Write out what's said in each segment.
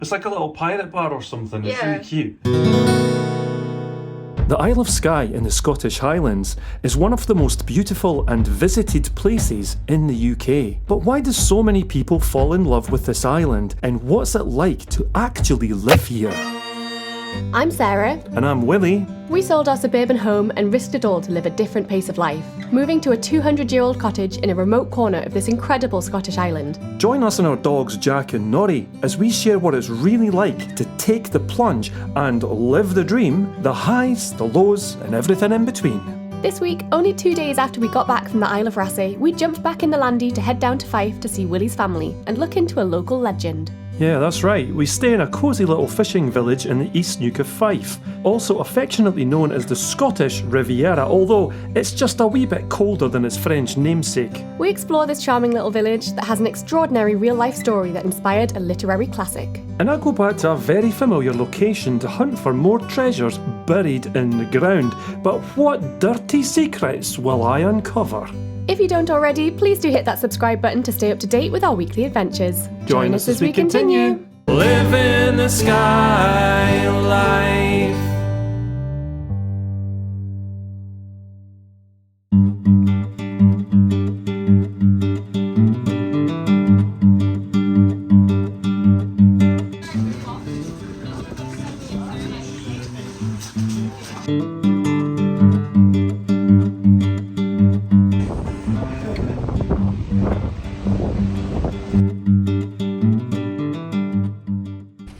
It's like a little pirate bar or something. It's really cute. The Isle of Skye in the Scottish Highlands is one of the most beautiful and visited places in the UK. But why do so many people fall in love with this island, and what's it like to actually live here? I'm Sarah. And I'm Willie. We sold our suburban home and risked it all to live a different pace of life, moving to a 200-year-old cottage in a remote corner of this incredible Scottish island. Join us and our dogs Jack and Nori as we share what it's really like to take the plunge and live the dream, the highs, the lows, and everything in between. This week, only 2 days after we got back from the Isle of Skye, we jumped back in the Landy to head down to Fife to see Willie's family and look into a local legend. Yeah, that's right. We stay in a cosy little fishing village in the East Neuk of Fife, also affectionately known as the Scottish Riviera, although it's just a wee bit colder than its French namesake. We explore this charming little village that has an extraordinary real-life story that inspired a literary classic. And I go back to a very familiar location to hunt for more treasures buried in the ground. But what dirty secrets will I uncover? If you don't already, please do hit that subscribe button to stay up to date with our weekly adventures. Join us as we continue. Living the Skye life.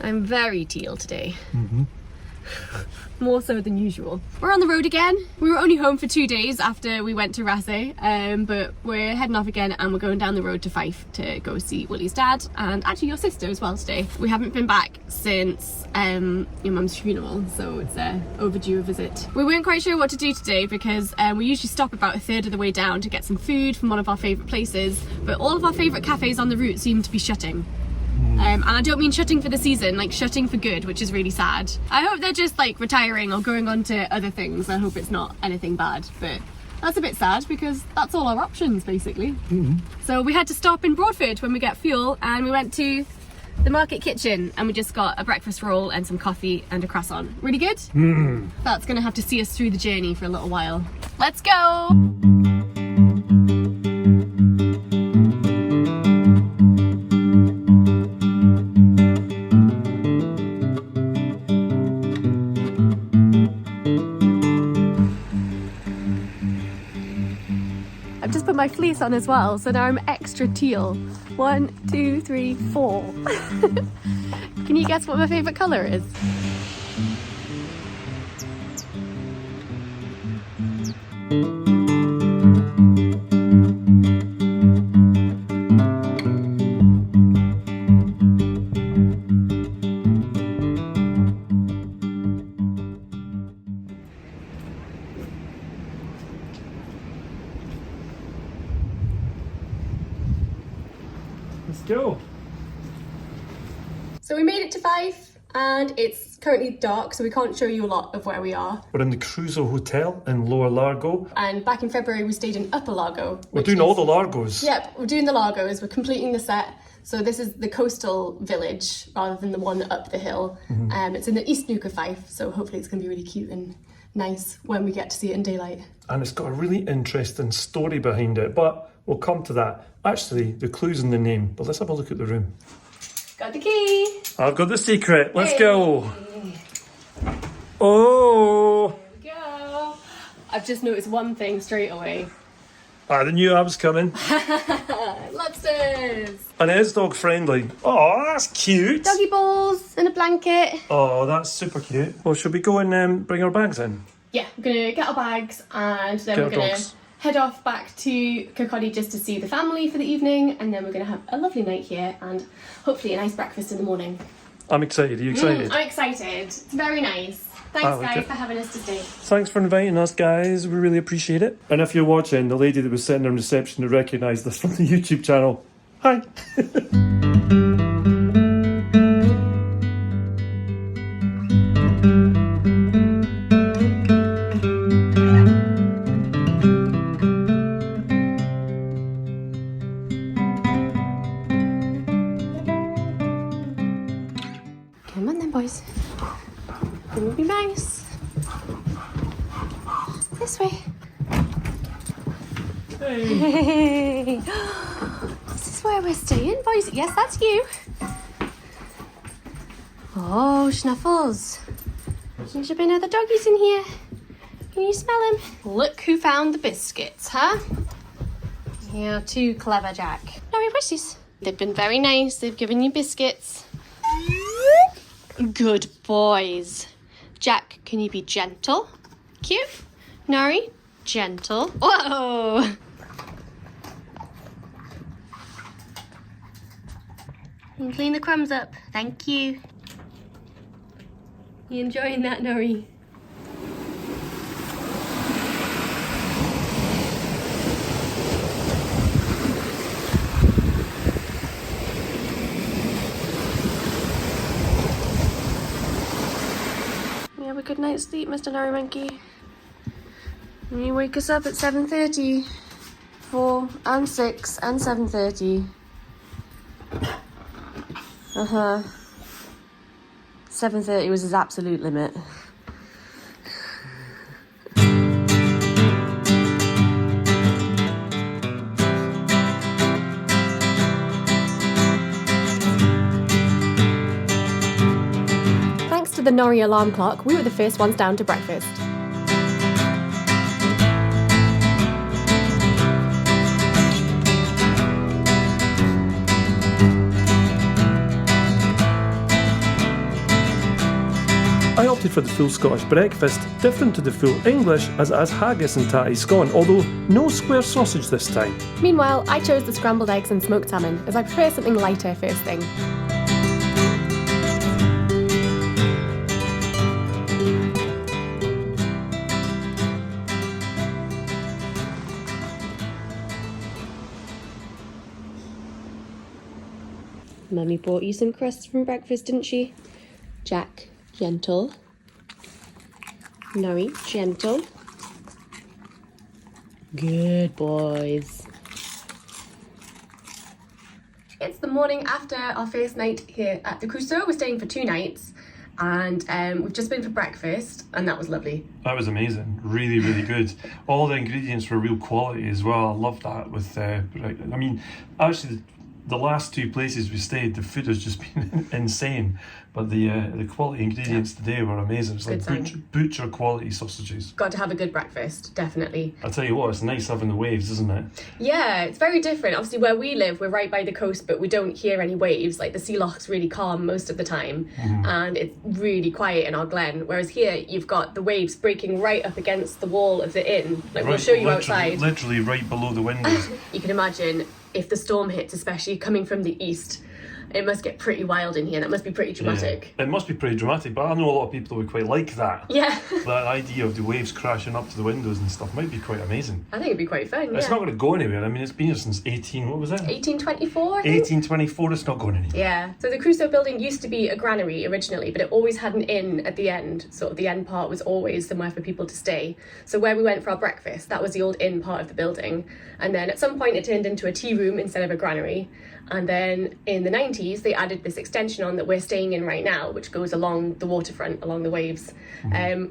I'm very teal today. More so than usual. We're on the road again. We were only home for 2 days after we went to Rasse, but we're heading off again and we're going down the road to Fife to go see Willie's dad and actually your sister as well today. We haven't been back since your mum's funeral, so it's overdue a visit. We weren't quite sure what to do today because we usually stop about a third of the way down to get some food from one of our favourite places, but all of our favourite cafes on the route seem to be shutting. And I don't mean shutting for the season, like shutting for good, which is really sad. I hope they're just like retiring or going on to other things. I hope it's not anything bad, but that's a bit sad because that's all our options basically. So we had to stop in Broadford when we get fuel and we went to the market kitchen and we just got a breakfast roll and some coffee and a croissant. Really good? That's gonna have to see us through the journey for a little while. Let's go! I've just put my fleece on as well, so now I'm extra teal. 1, 2, 3, 4. Can you guess what my favourite colour is? Let's go. So we made it to Fife and it's currently dark, so we can't show you a lot of where we are. We're in the Crusoe Hotel in Lower Largo. And back in February we stayed in Upper Largo. We're doing all the Largos. Yep, we're doing the Largos, we're completing the set. So this is the coastal village rather than the one up the hill. It's in the East Neuk of Fife, so hopefully it's going to be really cute and nice when we get to see it in daylight. And it's got a really interesting story behind it, but we'll come to that. Actually, the clue's in the name, but let's have a look at the room. Got the key! I've got the secret. Let's Hey. go. Oh! Here we go! I've just noticed one thing straight away. I knew I was coming. Lobsters! And it is dog friendly. Oh, that's cute. Doggy balls and a blanket. Oh, that's super cute. Well, should we go and bring our bags in? Yeah, we're gonna get our bags and then Get we're our gonna dogs. head off back to Cosy just to see the family for the evening, and then we're gonna have a lovely night here and hopefully a nice breakfast in the morning. I'm excited. Are you excited? I'm excited. It's very nice. Thanks I like guys it. for having us to stay. Thanks for inviting us, guys. We really appreciate it. And if you're watching, the lady that was sitting in reception to recognise this from the YouTube channel. Hi. Come on then, boys. It would be nice. This way. Hey. This is where we're staying, boys. Yes, that's you. Oh, Snuffles. There should be another doggies in here. Can you smell them? Look who found the biscuits, huh? You're too clever, Jack. No, where's this? They've been very nice. They've given you biscuits. Good boys. Jack, can you be gentle? Cute. Nori, gentle. Whoa! And clean the crumbs up. Thank you. You enjoying that, Nori? You have a good night's sleep, Mr. Nori Monkey. And you wake us up at 7:30. 4 and 6 and 7:30. 7:30 was his absolute limit. Thanks to the Nori alarm clock, we were the first ones down to breakfast. I opted for the full Scottish breakfast, different to the full English as it has haggis and tatty scone, although no square sausage this time. Meanwhile, I chose the scrambled eggs and smoked salmon, as I prefer something lighter first thing. Mummy bought you some crusts from breakfast, didn't she? Jack, gentle. Nori, gentle. Good boys. It's the morning after our first night here at the Crusoe. We're staying for 2 nights and we've just been for breakfast and that was lovely. That was amazing. Really, really good. All the ingredients were real quality as well. I love that with, I mean, actually the last 2 places we stayed, the food has just been insane. But the quality ingredients today were amazing. It's like butcher quality sausages. Got to have a good breakfast, definitely. I'll tell you what, it's nice having the waves, isn't it? Yeah, it's very different. Obviously where we live, we're right by the coast, but we don't hear any waves. Like the sea loch's really calm most of the time and it's really quiet in our glen. Whereas here, you've got the waves breaking right up against the wall of the inn. Like we'll show you outside. Literally right below the windows. You can imagine if the storm hits, especially coming from the east, it must get pretty wild in here. That must be pretty dramatic. Yeah, it must be pretty dramatic, but I know a lot of people would quite like that. Yeah. That idea of the waves crashing up to the windows and stuff might be quite amazing. I think it'd be quite fun, It's not going to go anywhere. I mean, it's been here since 1824, I think? 1824, it's not going anywhere. Yeah. So the Crusoe building used to be a granary originally, but it always had an inn at the end. Sort of the end part was always somewhere for people to stay. So where we went for our breakfast, that was the old inn part of the building. And then at some point it turned into a tea room instead of a granary. And then in the 90s, they added this extension on that we're staying in right now, which goes along the waterfront, along the waves,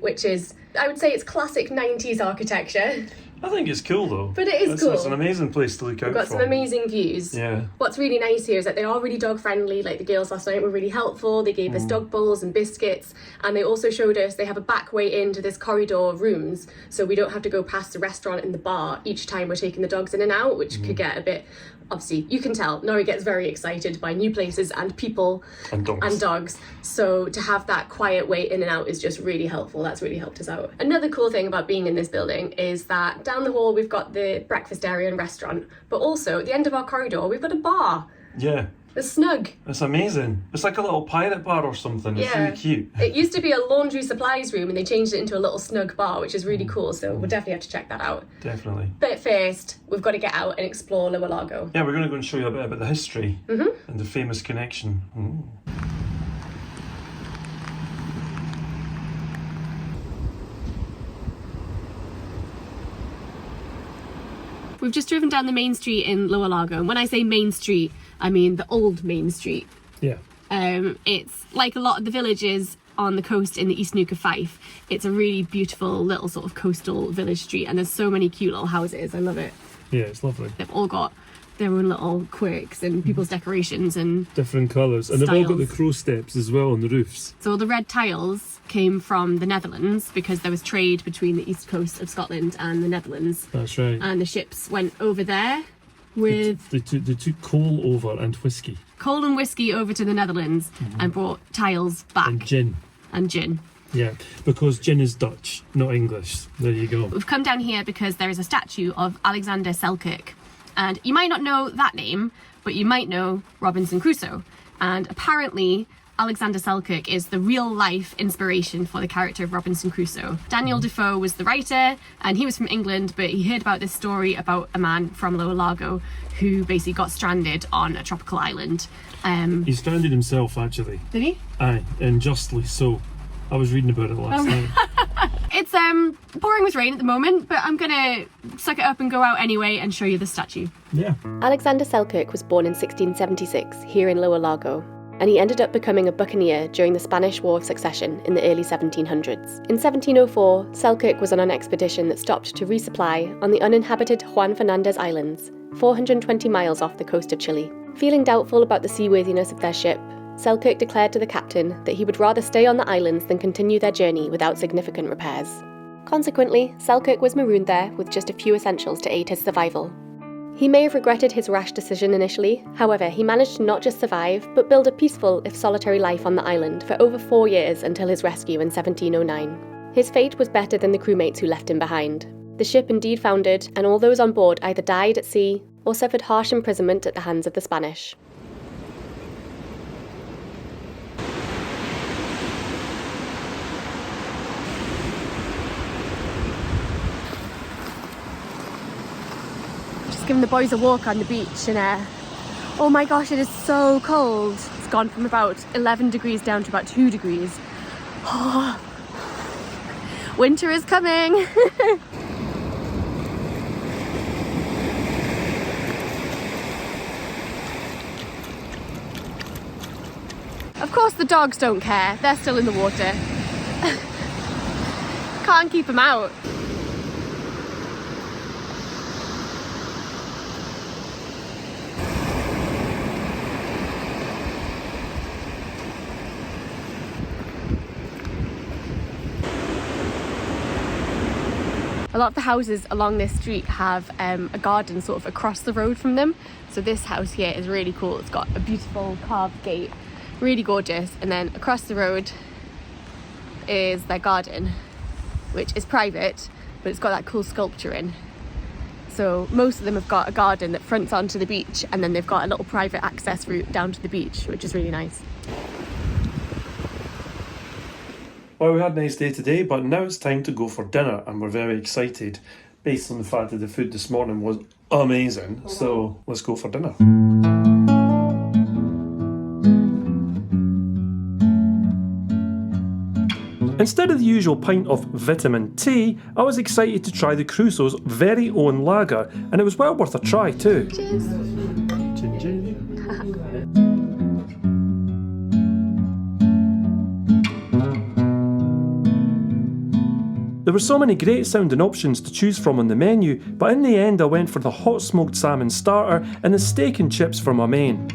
which is, I would say it's classic 90s architecture. I think it's cool though. But it is cool. It's an amazing place to look out for. We've got some amazing views. Yeah. What's really nice here is that they are really dog friendly. Like the girls last night were really helpful. They gave us dog bowls and biscuits. And they also showed us they have a back way into this corridor of rooms. So we don't have to go past the restaurant and the bar each time we're taking the dogs in and out, which could get a bit... Obviously, you can tell Nori gets very excited by new places and people and dogs. So to have that quiet way in and out is just really helpful. That's really helped us out. Another cool thing about being in this building is that down the hall we've got the breakfast area and restaurant, but also at the end of our corridor we've got a bar. Yeah. It's snug. It's amazing. It's like a little pirate bar or something. It's really cute. It used to be a laundry supplies room and they changed it into a little snug bar, which is really cool. So we'll definitely have to check that out. Definitely. But first, we've got to get out and explore Lower Largo. Yeah, we're going to go and show you a bit about the history and the famous connection. We've just driven down the main street in Lower Largo. And when I say main street, I mean the old main street. Yeah. It's like a lot of the villages on the coast in the East Neuk of Fife. It's a really beautiful little sort of coastal village street, and there's so many cute little houses. I love it. Yeah, it's lovely. They've all got their own little quirks and people's decorations and different colours. And they've all got the crow steps as well on the roofs. So the red tiles came from the Netherlands because there was trade between the east coast of Scotland and the Netherlands. That's right. And the ships went over there with... They took coal over and whiskey. Coal and whiskey over to the Netherlands and brought tiles back. And gin. And gin. Yeah, because gin is Dutch, not English. There you go. We've come down here because there is a statue of Alexander Selkirk. And you might not know that name, but you might know Robinson Crusoe. And apparently, Alexander Selkirk is the real-life inspiration for the character of Robinson Crusoe. Daniel Defoe was the writer, and he was from England, but he heard about this story about a man from Lower Largo who basically got stranded on a tropical island. He stranded himself, actually. Did he? Aye, and justly so. I was reading about it last night. It's pouring with rain at the moment, but I'm gonna suck it up and go out anyway and show you the statue. Yeah. Alexander Selkirk was born in 1676 here in Lower Largo, and he ended up becoming a buccaneer during the Spanish War of Succession in the early 1700s. In 1704, Selkirk was on an expedition that stopped to resupply on the uninhabited Juan Fernandez Islands, 420 miles off the coast of Chile. Feeling doubtful about the seaworthiness of their ship, Selkirk declared to the captain that he would rather stay on the islands than continue their journey without significant repairs. Consequently, Selkirk was marooned there with just a few essentials to aid his survival. He may have regretted his rash decision initially, however, he managed to not just survive, but build a peaceful, if solitary life on the island for over 4 years until his rescue in 1709. His fate was better than the crewmates who left him behind. The ship indeed foundered, and all those on board either died at sea or suffered harsh imprisonment at the hands of the Spanish. Giving the boys a walk on the beach, and oh my gosh, it is so cold. It's gone from about 11 degrees down to about 2 degrees. Oh, winter is coming. Of course the dogs don't care, they're still in the water. Can't keep them out. A lot of the houses along this street have a garden sort of across the road from them. So this house here is really cool. It's got a beautiful carved gate, really gorgeous. And then across the road is their garden, which is private, but it's got that cool sculpture in. So most of them have got a garden that fronts onto the beach, and then they've got a little private access route down to the beach, which is really nice. Well, we had a nice day today, but now it's time to go for dinner, and we're very excited based on the fact that the food this morning was amazing. So let's go for dinner. Instead of the usual pint of vitamin tea, I was excited to try the Crusoe's very own lager, and it was well worth a try too. Cheers. Gin, gin. There were so many great sounding options to choose from on the menu, but in the end I went for the hot smoked salmon starter and the steak and chips for my main.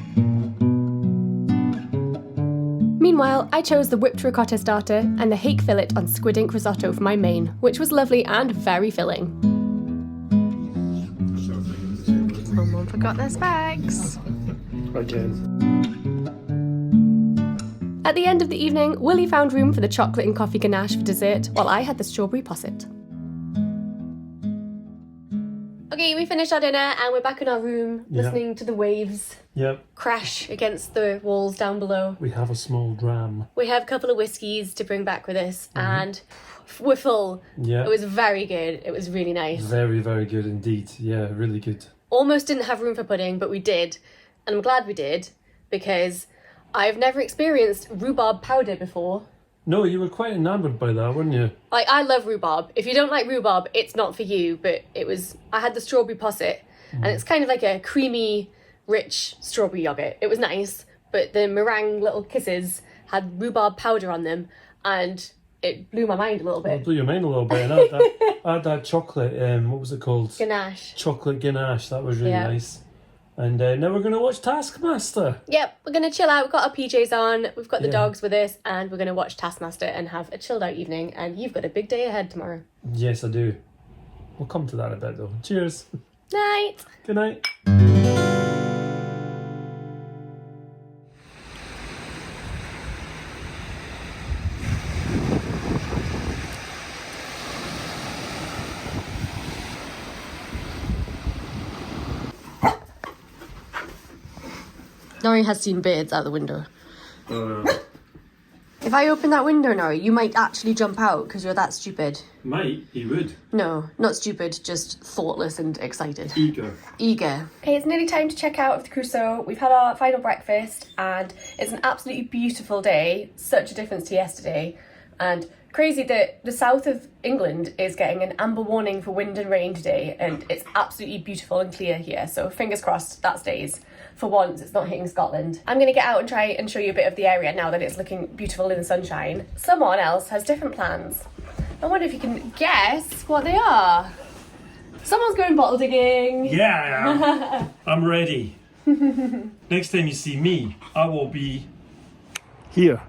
Meanwhile, I chose the whipped ricotta starter and the hake fillet on squid ink risotto for my main, which was lovely and very filling. Someone forgot their specs. Again. At the end of the evening, Willie found room for the chocolate and coffee ganache for dessert, while I had the strawberry posset. Okay, we finished our dinner and we're back in our room, listening to the waves crash against the walls down below. We have a small dram. We have a couple of whiskies to bring back with us, and we're full. Yeah. It was very good. It was really nice. Very, very good indeed. Yeah, really good. Almost didn't have room for pudding, but we did. And I'm glad we did, because I've never experienced rhubarb powder before. No, you were quite enamoured by that, weren't you? Like, I love rhubarb. If you don't like rhubarb, it's not for you, but I had the strawberry posset, and it's kind of like a creamy, rich strawberry yoghurt. It was nice, but the meringue little kisses had rhubarb powder on them, and it blew my mind a little It bit. blew your mind a little bit. And I had that chocolate, what was it called? Ganache. Chocolate ganache, that was really Yeah. nice. And now we're going to watch Taskmaster. Yep, we're going to chill out. We've got our PJs on, we've got the Yeah. dogs with us, and we're going to watch Taskmaster and have a chilled out evening. And you've got a big day ahead tomorrow. Yes, I do. We'll come to that a bit though. Cheers. Night. Good night. Nori has seen birds out the window. If I open that window, Nori, you might actually jump out because you're that stupid. Might, he would. No, not stupid, just thoughtless and excited. Eager. Eager. Okay, it's nearly time to check out of the Crusoe. We've had our final breakfast and it's an absolutely beautiful day. Such a difference to yesterday. And crazy that the south of England is getting an amber warning for wind and rain today, and it's absolutely beautiful and clear here. So fingers crossed that stays. For once, it's not hitting Scotland. I'm going to get out and try and show you a bit of the area now that it's looking beautiful in the sunshine. Someone else has different plans. I wonder if you can guess what they are. Someone's going bottle digging. Yeah, I am. I'm ready. Next time you see me, I will be here.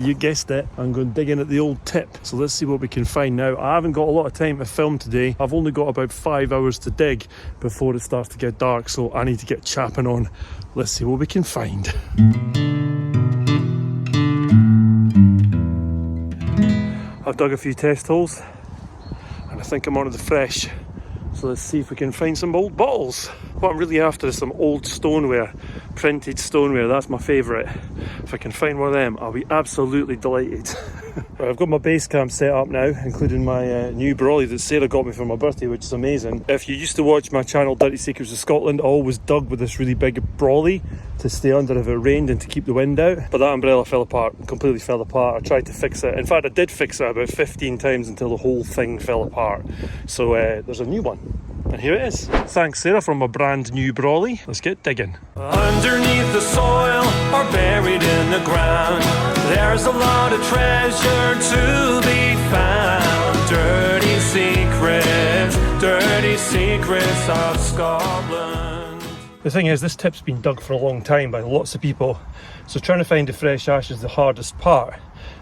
You guessed it, I'm going digging at the old tip. So let's see what we can find now. I haven't got a lot of time to film today. I've only got about 5 hours to dig before it starts to get dark, so I need to get chapping on. Let's see what we can find. I've dug a few test holes and I think I'm onto the fresh. So let's see if we can find some old bottles. What I'm really after is some old stoneware, printed stoneware, that's my favourite. If I can find one of them, I'll be absolutely delighted. Right, I've got my base camp set up now, including my new brolly that Sarah got me for my birthday, which is amazing. If you used to watch my channel Dirty Secrets of Scotland, I always dug with this really big brolly to stay under if it rained and to keep the wind out. But that umbrella fell apart, completely fell apart. I tried to fix it. In fact, I did fix it about 15 times until the whole thing fell apart. So there's a new one. And here it is. Thanks Sarah for my brand new brolly. Let's get digging. Underneath the soil or buried in the ground, there's a lot of treasure to be found. Dirty secrets of Scotland. The thing is, this tip's been dug for a long time by lots of people, so trying to find the fresh ash is the hardest part.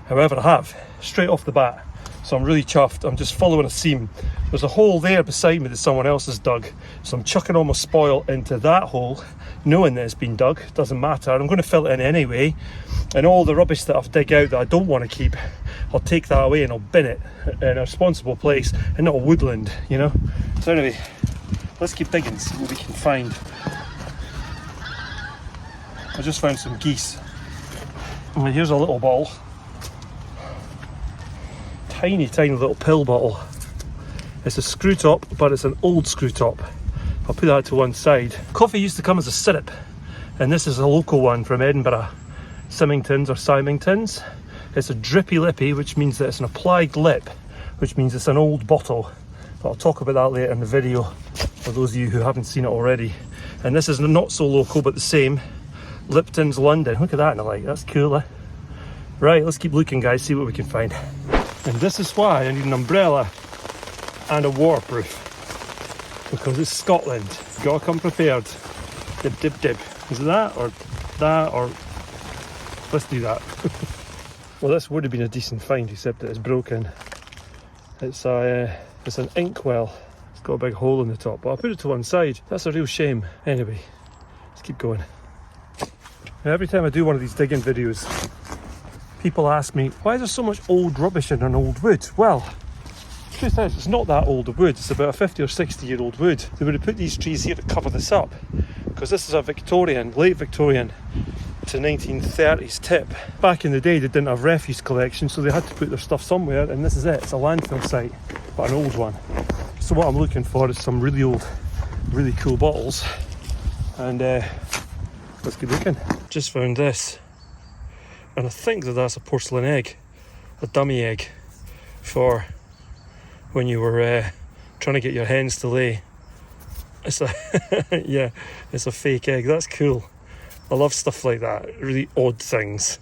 However, I have, straight off the bat. So I'm really chuffed. I'm just following a seam. There's a hole there beside me that someone else has dug. So I'm chucking all my spoil into that hole, knowing that it's been dug. Doesn't matter. I'm going to fill it in anyway. And all the rubbish that I've dug out that I don't want to keep, I'll take that away and I'll bin it in a responsible place and not a woodland, you know. So anyway, let's keep digging, see what we can find. I just found some geese. And here's a little bottle. Tiny little pill bottle. It's a screw top, but it's an old screw top. I'll put that to one side. Coffee used to come as a syrup, and this is a local one from Edinburgh. Symingtons or Symingtons. It's a drippy lippy, which means that it's an applied lip, which means it's an old bottle. But I'll talk about that later in the video for those of you who haven't seen it already. And this is not so local, but the same. Lipton's London. Look at that in the light, that's cool, eh? Right, let's keep looking guys, see what we can find. And this is why I need an umbrella and a waterproof, because it's Scotland. You've got to come prepared. Dib dib dib. Is it that or let's do that. Well, this would have been a decent find, except that it's broken. It's an inkwell. It's got a big hole in the top, but I'll put it to one side. That's a real shame. Anyway, let's keep going. Now, every time I do one of these digging videos, people ask me, why is there so much old rubbish in an old wood? Well, the truth is, it's not that old a wood. It's about a 50 or 60 year old wood. They would have put these trees here to cover this up, because this is a Victorian, late Victorian to 1930s tip. Back in the day, they didn't have refuse collection, so they had to put their stuff somewhere, and this is it. It's a landfill site, but an old one. So what I'm looking for is some really old, really cool bottles, and let's get looking. Just found this. And I think that that's a porcelain egg, a dummy egg, for when you were trying to get your hens to lay. It's a yeah, it's a fake egg. That's cool. I love stuff like that, really odd things.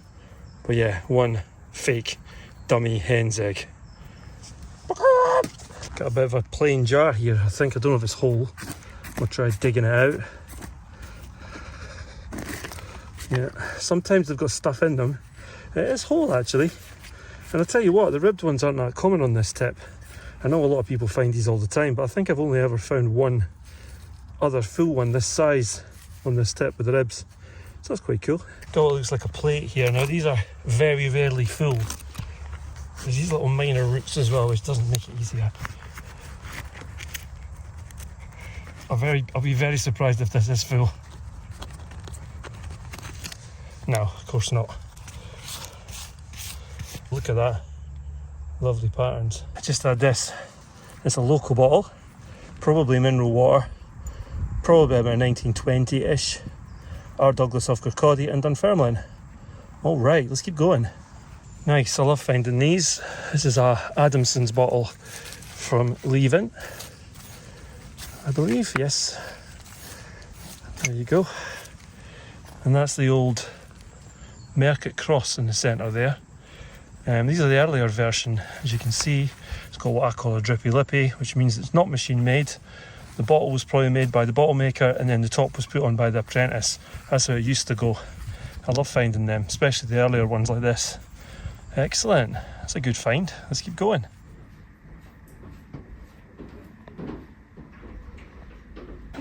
But yeah, one fake dummy hen's egg. Got a bit of a plain jar here. I think, I don't know if it's whole. We'll try digging it out. Yeah, sometimes they've got stuff in them. It is whole actually. And I'll tell you what, the ribbed ones aren't that common on this tip. I know a lot of people find these all the time, but I think I've only ever found one other full one this size on this tip with the ribs. So that's quite cool. Got what looks like a plate here. Now these are very rarely full. There's these little minor roots as well, which doesn't make it easier. I'll be very surprised if this is full. No, of course not. Look at that. Lovely patterns. I just had this. It's a local bottle. Probably mineral water. Probably about 1920-ish. R. Douglas of Kirkcaldy and Dunfermline. Alright, let's keep going. Nice, I love finding these. This is a Adamson's bottle from Leven, I believe, yes. There you go. And that's the old Mercat cross in the centre there. These are the earlier version. As you can see, it's got what I call a drippy lippy, which means it's not machine made. The bottle was probably made by the bottle maker and then the top was put on by the apprentice. That's how it used to go. I love finding them, especially the earlier ones like this. Excellent, that's a good find. Let's keep going.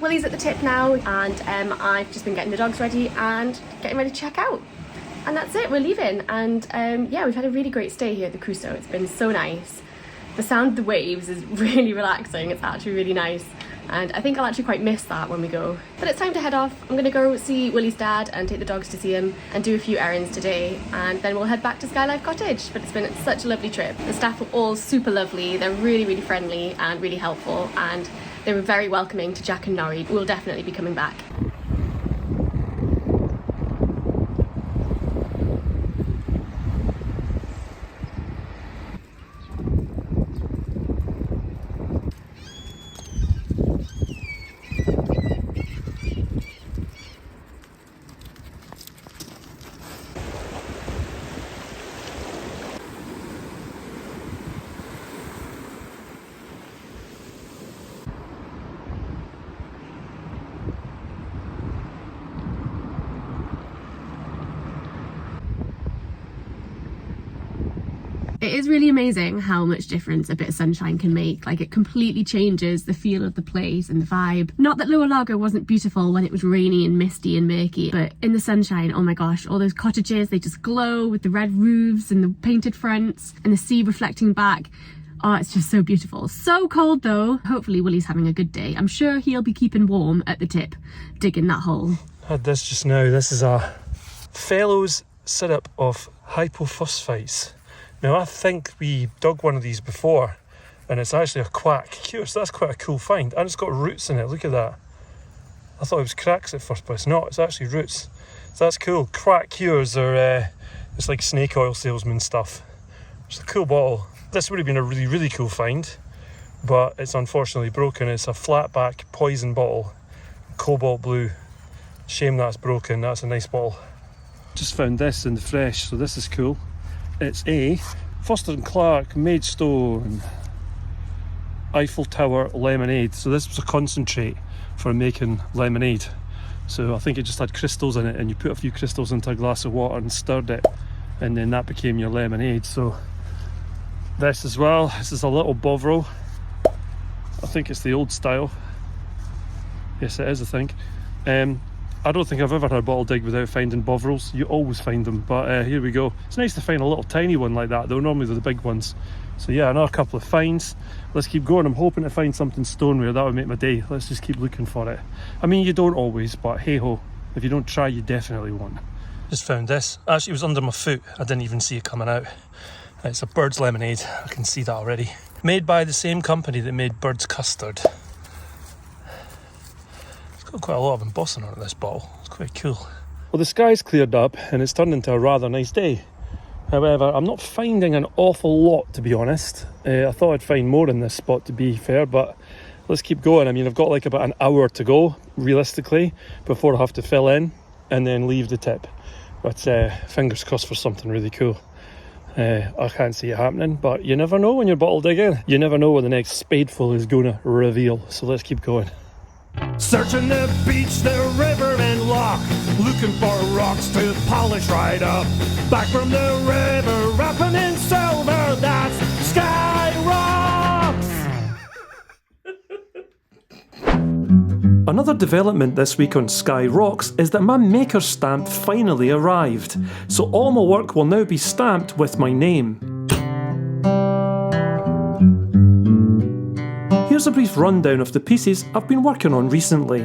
Willie's at the tip now, and I've just been getting the dogs ready and getting ready to check out. And that's it, we're leaving. And yeah, we've had a really great stay here at the Crusoe. It's been so nice. The sound of the waves is really relaxing. It's actually really nice. And I think I'll actually quite miss that when we go. But it's time to head off. I'm gonna go see Willie's dad and take the dogs to see him and do a few errands today. And then we'll head back to Skye Life Cottage. But it's been such a lovely trip. The staff are all super lovely. They're really, really friendly and really helpful. And they were very welcoming to Jack and Nori. We'll definitely be coming back. It is really amazing how much difference a bit of sunshine can make. Like, it completely changes the feel of the place and the vibe. Not that Lower Largo wasn't beautiful when it was rainy and misty and murky, but in the sunshine, oh my gosh, all those cottages, they just glow with the red roofs and the painted fronts and the sea reflecting back. Oh, it's just so beautiful. So cold though. Hopefully Willie's having a good day. I'm sure he'll be keeping warm at the tip, digging that hole. I had this just now. This is a Fellows syrup of hypophosphites. Now, I think we dug one of these before, and it's actually a quack cure, so that's quite a cool find. And it's got roots in it, look at that. I thought it was cracks at first, but it's not, it's actually roots. So that's cool. Quack cures are, it's like snake oil salesman stuff. It's a cool bottle. This would have been a really, really cool find, but it's unfortunately broken. It's a flat back poison bottle, cobalt blue. Shame that's broken, that's a nice bottle. Just found this in the fresh, so this is cool. It's a Foster & Clark Maidstone Eiffel Tower lemonade. So this was a concentrate for making lemonade. So I think it just had crystals in it, and you put a few crystals into a glass of water and stirred it, and then that became your lemonade. So this as well, this is a little Bovril. I think it's the old style. Yes, it is, I think. I don't think I've ever had a bottle dig without finding Bovrils. You always find them, but here we go. It's nice to find a little tiny one like that, though normally they're the big ones. So yeah, another couple of finds. Let's keep going. I'm hoping to find something stoneware. That would make my day. Let's just keep looking for it. I mean, you don't always, but hey ho, if you don't try, you definitely won't. Just found this. Actually, it was under my foot. I didn't even see it coming out. It's a Bird's lemonade. I can see that already. Made by the same company that made Bird's custard. Quite a lot of embossing on this bottle. It's quite cool. Well, the sky's cleared up and it's turned into a rather nice day. However, I'm not finding an awful lot, to be honest. I thought I'd find more in this spot, to be fair, but let's keep going. I mean, I've got like about an hour to go, realistically, before I have to fill in and then leave the tip. But fingers crossed for something really cool. I can't see it happening, but you never know when you're bottle digging. You never know what the next spadeful is going to reveal. So let's keep going. Searching the beach, the river and loch, looking for rocks to polish right up. Back from the river, wrapping in silver, that's Skye Rocks! Another development this week on Skye Rocks is that my maker stamp finally arrived, so all my work will now be stamped with my name. Here's a brief rundown of the pieces I've been working on recently.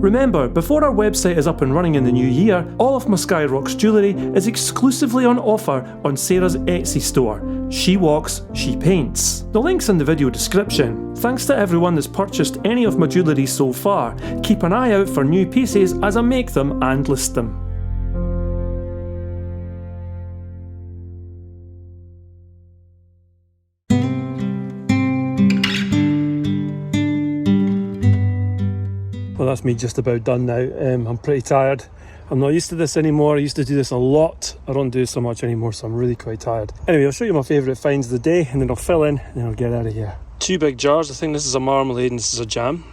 Remember, before our website is up and running in the new year, all of my Skye Rocks jewellery is exclusively on offer on Sarah's Etsy store. She walks, she paints. The link's in the video description. Thanks to everyone that's purchased any of my jewellery so far. Keep an eye out for new pieces as I make them and list them. Well, that's me just about done now. I'm pretty tired. I'm not used to this anymore. I used to do this a lot. I don't do so much anymore, so I'm really quite tired. Anyway, I'll show you my favourite finds of the day, and then I'll fill in, and then I'll get out of here. Two big jars. I think this is a marmalade and this is a jam.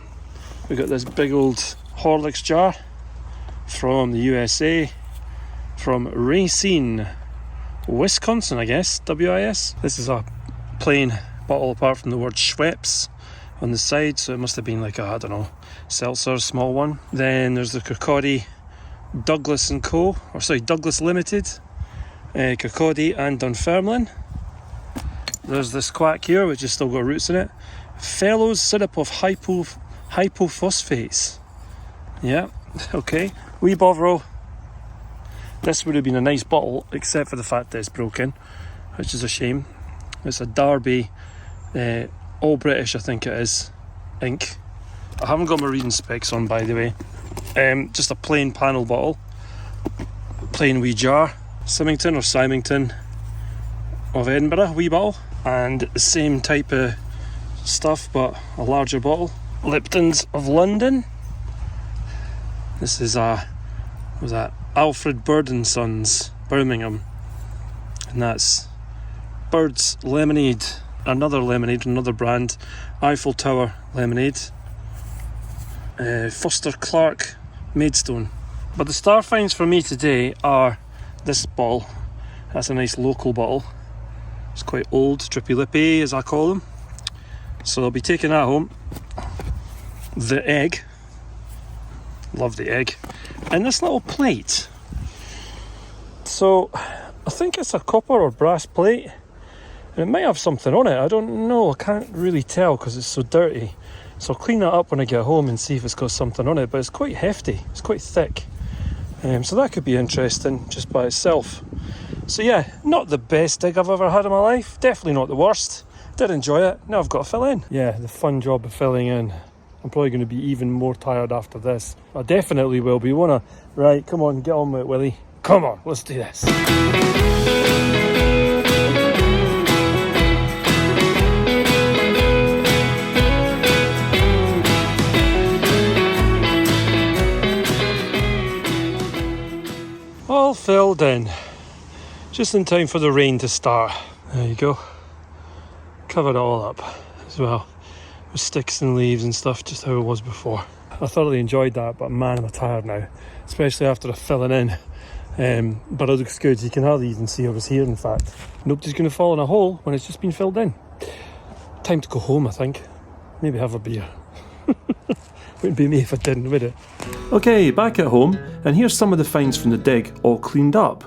We've got this big old Horlicks jar from the USA, from Racine, Wisconsin, I guess, WIS. This is a plain bottle apart from the word Schweppes on the side, so it must have been like a, I don't know, seltzer, small one. Then there's the Kirkcaldy Douglas & Co, or sorry, Douglas Limited, Kirkcaldy and Dunfermline. There's this quack here, which has still got roots in it. Fellows syrup of hypophosphates. Yeah, okay. Wee Bovril. This would have been a nice bottle, except for the fact that it's broken, which is a shame. It's a Derby, all British, I think it is, ink. I haven't got my reading specs on, by the way. Just a plain panel bottle, plain wee jar. Symington or Symington of Edinburgh, wee bottle. And the same type of stuff, but a larger bottle. Lipton's of London. This is was that Alfred Bird and Sons, Birmingham. And that's Bird's Lemonade. Another brand, Eiffel Tower Lemonade, Foster Clark Maidstone. But the star finds for me today are this bottle. That's a nice local bottle. It's quite old, drippy lippy as I call them. So I'll be taking that home. The egg, love the egg, and this little plate. So I think it's a copper or brass plate. It might have something on it, I don't know, I can't really tell because it's so dirty. So I'll clean that up when I get home and see if it's got something on it, but it's quite hefty, it's quite thick. So that could be interesting just by itself. So yeah, not the best dig I've ever had in my life, definitely not the worst. Did enjoy it, now I've got to fill in. Yeah, the fun job of filling in. I'm probably going to be even more tired after this. I definitely will be, won't I? Right, come on, get on with it, Willie. Come on, let's do this. All filled in, just in time for the rain to start. There you go. Covered it all up as well, with sticks and leaves and stuff, just how it was before. I thoroughly enjoyed that, but man, I'm tired now, especially after filling in. But it looks good, you can hardly even see I was here, in fact. Nobody's going to fall in a hole when it's just been filled in. Time to go home, I think. Maybe have a beer. Wouldn't be me if I didn't, would it? Okay, back at home, and here's some of the finds from the dig, all cleaned up.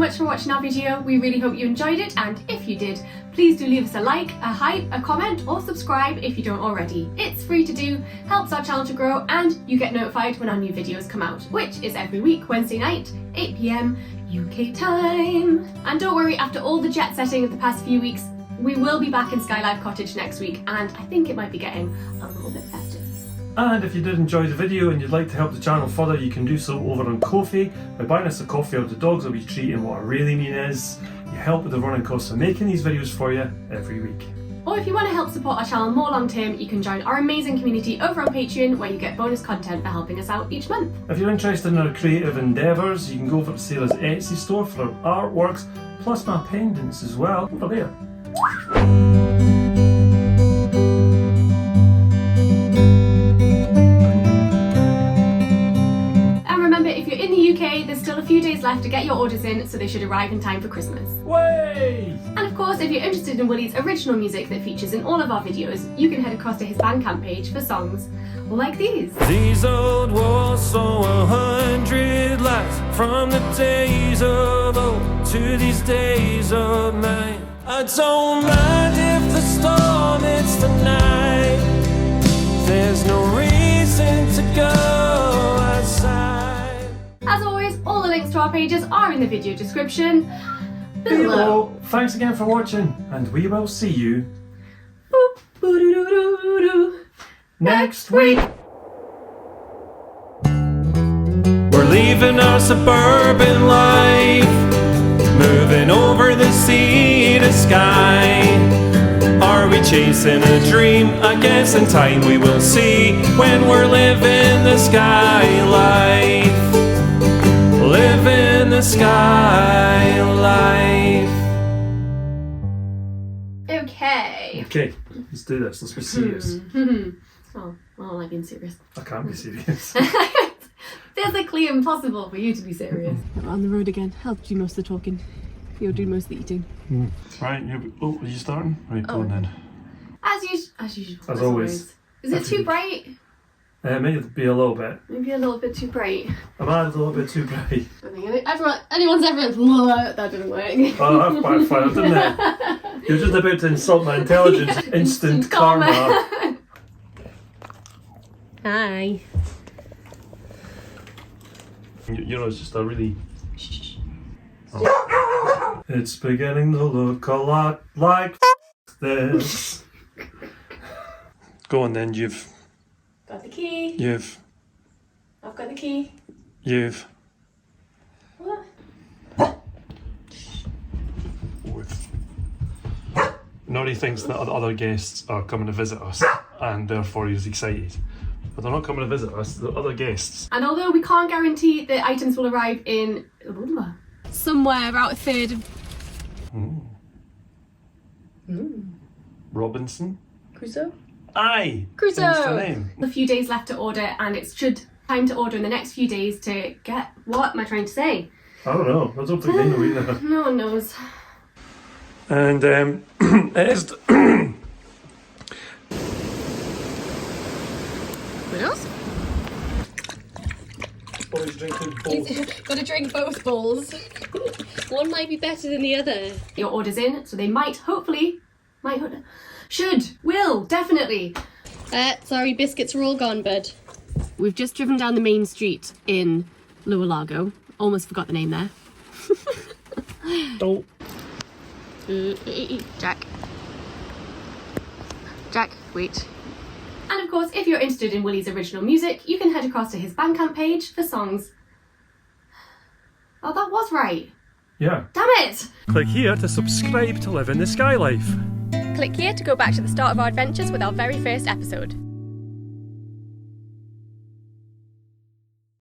much for watching our video. We really hope you enjoyed it, and if you did, please do leave us a like, a hype, a comment, or subscribe if you don't already. It's free to do, helps our channel to grow, and you get notified when our new videos come out, which is every week, Wednesday night, 8 PM UK time. And don't worry, after all the jet setting of the past few weeks, we will be back in Skye Life Cottage next week, and I think it might be getting a little bit festive. And if you did enjoy the video and you'd like to help the channel further, you can do so over on Ko-fi by buying us a coffee or the dogs will be treat. And what I really mean is, you help with the running costs of making these videos for you every week. Or if you want to help support our channel more long term, you can join our amazing community over on Patreon, where you get bonus content for helping us out each month. If you're interested in our creative endeavours, you can go over to Sarah's Etsy store for our artworks, plus my pendants as well, over there. If you're in the UK, there's still a few days left to get your orders in, so they should arrive in time for Christmas. Way! And of course, if you're interested in Willie's original music that features in all of our videos, you can head across to his Bandcamp page for songs like these. These old walls saw 100 lights, from the days of old to these days of mine. I don't mind if the storm hits tonight. There's no reason to go outside. As always, all the links to our pages are in the video description below. Thanks again for watching, and we will see you next week. We're leaving our suburban life, moving over the sea to Skye. Are we chasing a dream? I guess in time we will see, when we're living the Skye life. Living the Skye life. Okay. Okay, let's do this. Let's be serious. Oh, I don't like being serious. I can't be serious. Physically impossible for you to be serious. We're on the road again. I'll do most of the talking. You'll do most of the eating. Right, are you starting? Right, go on then. As usual. As always. Is it too bright? It may be a little bit. Maybe a little bit too bright. Am I a little bit too bright? I think anyone's ever that didn't work. Oh, that backfired, didn't it? You're just about to insult my intelligence. Instant karma. Hi. You know, it's just a really... Oh. It's beginning to look a lot like this. Go on then, you've... Got the key. I've got the key. What? Nori thinks that other guests are coming to visit us, and therefore he's excited. But they're not coming to visit us, they're other guests. And although we can't guarantee the items will arrive in somewhere about a third of... Robinson? Crusoe? Aye! Crusoe! Hence the name. A few days left to order, and it's time to order in the next few days to get... What am I trying to say? I don't know, I don't think they know either. No one knows. And it is... What else? Always drinking both. Gotta drink both bowls. One might be better than the other. Your order's in, so they will, definitely. Sorry, biscuits are all gone, bud. We've just driven down the main street in Lower Largo. Almost forgot the name there. Oh. Jack, wait. And of course, if you're interested in Willie's original music, you can head across to his Bandcamp page for songs. Oh, that was right. Yeah. Damn it! Click here to subscribe to live in the Skye life. Click here to go back to the start of our adventures with our very first episode.